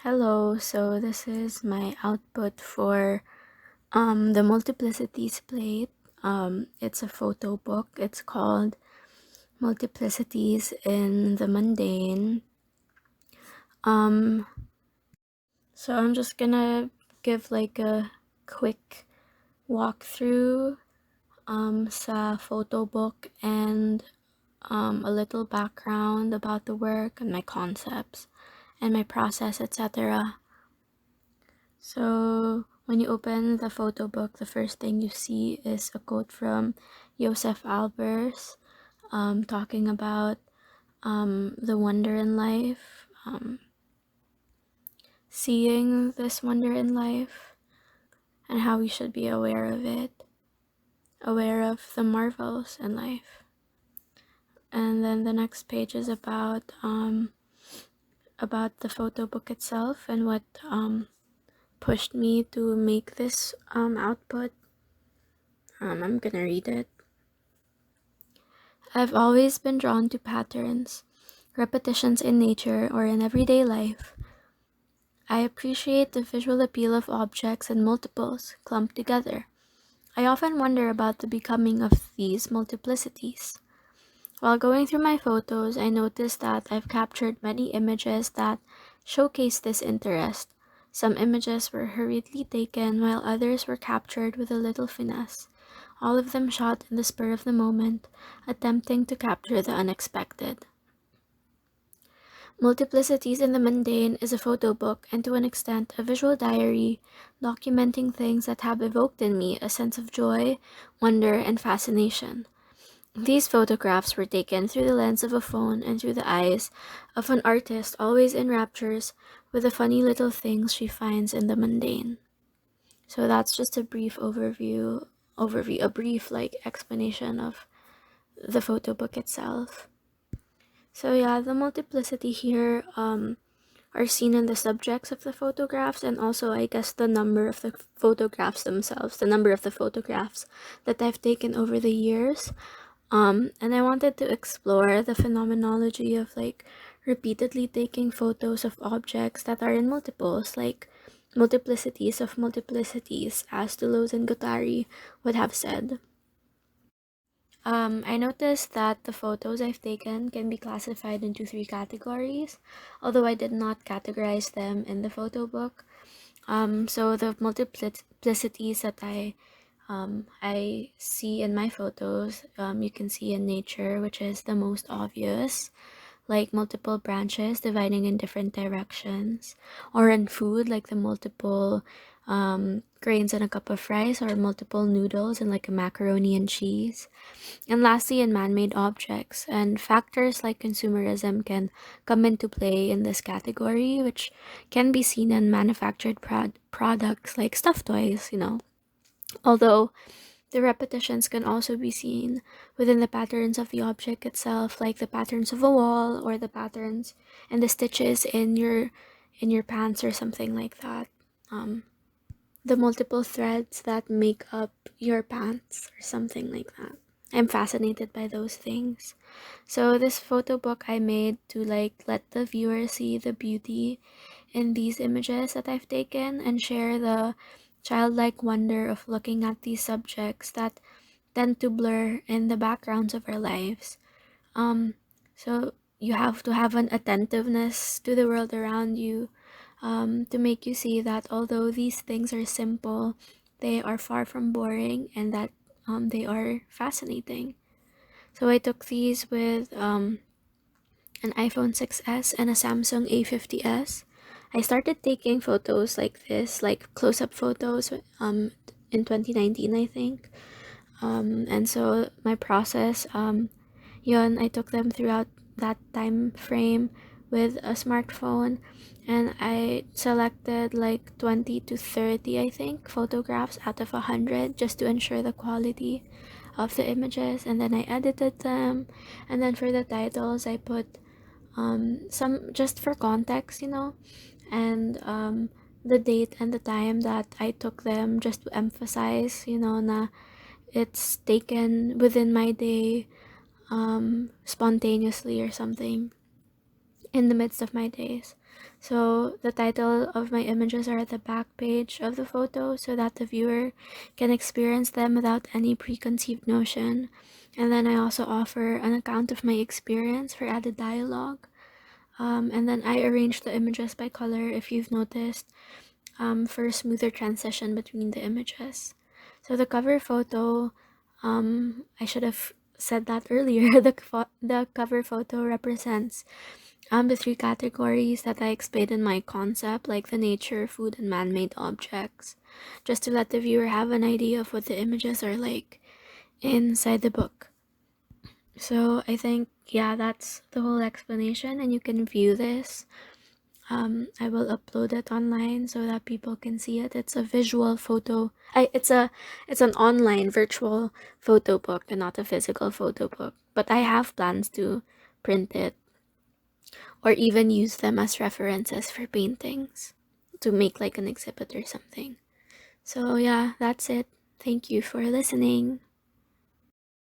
Hello, so this is my output for the multiplicities plate. It's a photo book. It's called Multiplicities in the Mundane. Um, so I'm just gonna give like a quick walkthrough sa photo book and a little background about the work and my concepts and my process, etc. So when you open the photo book, the first thing you see is a quote from Joseph Albers, talking about the wonder in life, seeing this wonder in life, and how we should be aware of it, aware of the marvels in life. And then the next page is about the photo book itself and what pushed me to make this output. I'm gonna read it. I've always been drawn to patterns, repetitions in nature or in everyday life. I appreciate the visual appeal of objects and multiples clumped together. I often wonder about the becoming of these multiplicities. While going through my photos, I noticed that I've captured many images that showcase this interest. Some images were hurriedly taken, while others were captured with a little finesse, all of them shot in the spur of the moment, attempting to capture the unexpected. Multiplicities in the Mundane is a photo book and to an extent a visual diary documenting things that have evoked in me a sense of joy, wonder, and fascination. These photographs were taken through the lens of a phone and through the eyes of an artist always in raptures with the funny little things she finds in the mundane. So that's just a brief a brief explanation of the photo book itself. So yeah, the multiplicity here are seen in the subjects of the photographs, and also I guess the number of the photographs themselves, the number of the photographs that I've taken over the years. And I wanted to explore the phenomenology of repeatedly taking photos of objects that are in multiples, like multiplicities of multiplicities, as Deleuze and Guattari would have said. I noticed that the photos I've taken can be classified into three categories, although I did not categorize them in the photo book. So the multiplicities that I see in my photos, you can see in nature, which is the most obvious, like multiple branches dividing in different directions, or in food, like the multiple grains in a cup of rice, or multiple noodles in like a macaroni and cheese. And lastly, in man-made objects, and factors like consumerism can come into play in this category, which can be seen in manufactured products like stuffed toys. Although the repetitions can also be seen within the patterns of the object itself, like the patterns of a wall or the patterns and the stitches in your pants or something like that. Um, the multiple threads that make up your pants or something like that. I'm fascinated by those things. So this photo book I made to let the viewer see the beauty in these images that I've taken and share the childlike wonder of looking at these subjects that tend to blur in the backgrounds of our lives. So you have to have an attentiveness to the world around you, to make you see that although these things are simple, they are far from boring and that they are fascinating. So I took these with an iPhone 6s and a Samsung A50s. I started taking photos like this, like close-up photos, in 2019, I think. And so my process, I took them throughout that time frame with a smartphone, and I selected like 20 to 30, I think, photographs out of 100 just to ensure the quality of the images, and then I edited them, and then for the titles I put some just for context, and the date and the time that I took them just to emphasize, na it's taken within my day, spontaneously or something in the midst of my days. So the title of my images are at the back page of the photo so that the viewer can experience them without any preconceived notion. And then I also offer an account of my experience for added dialogue. And then I arrange the images by color, if you've noticed, for a smoother transition between the images. So the cover photo, I should have said that earlier. The cover photo represents the three categories that I explained in my concept, like the nature, food, and man-made objects, just to let the viewer have an idea of what the images are like inside the book. So I think, yeah, that's the whole explanation, and you can view this. I will upload it online so that people can see it. It's a visual photo. It's an online virtual photo book and not a physical photo book. But I have plans to print it or even use them as references for paintings to make like an exhibit or something. So yeah, that's it. Thank you for listening.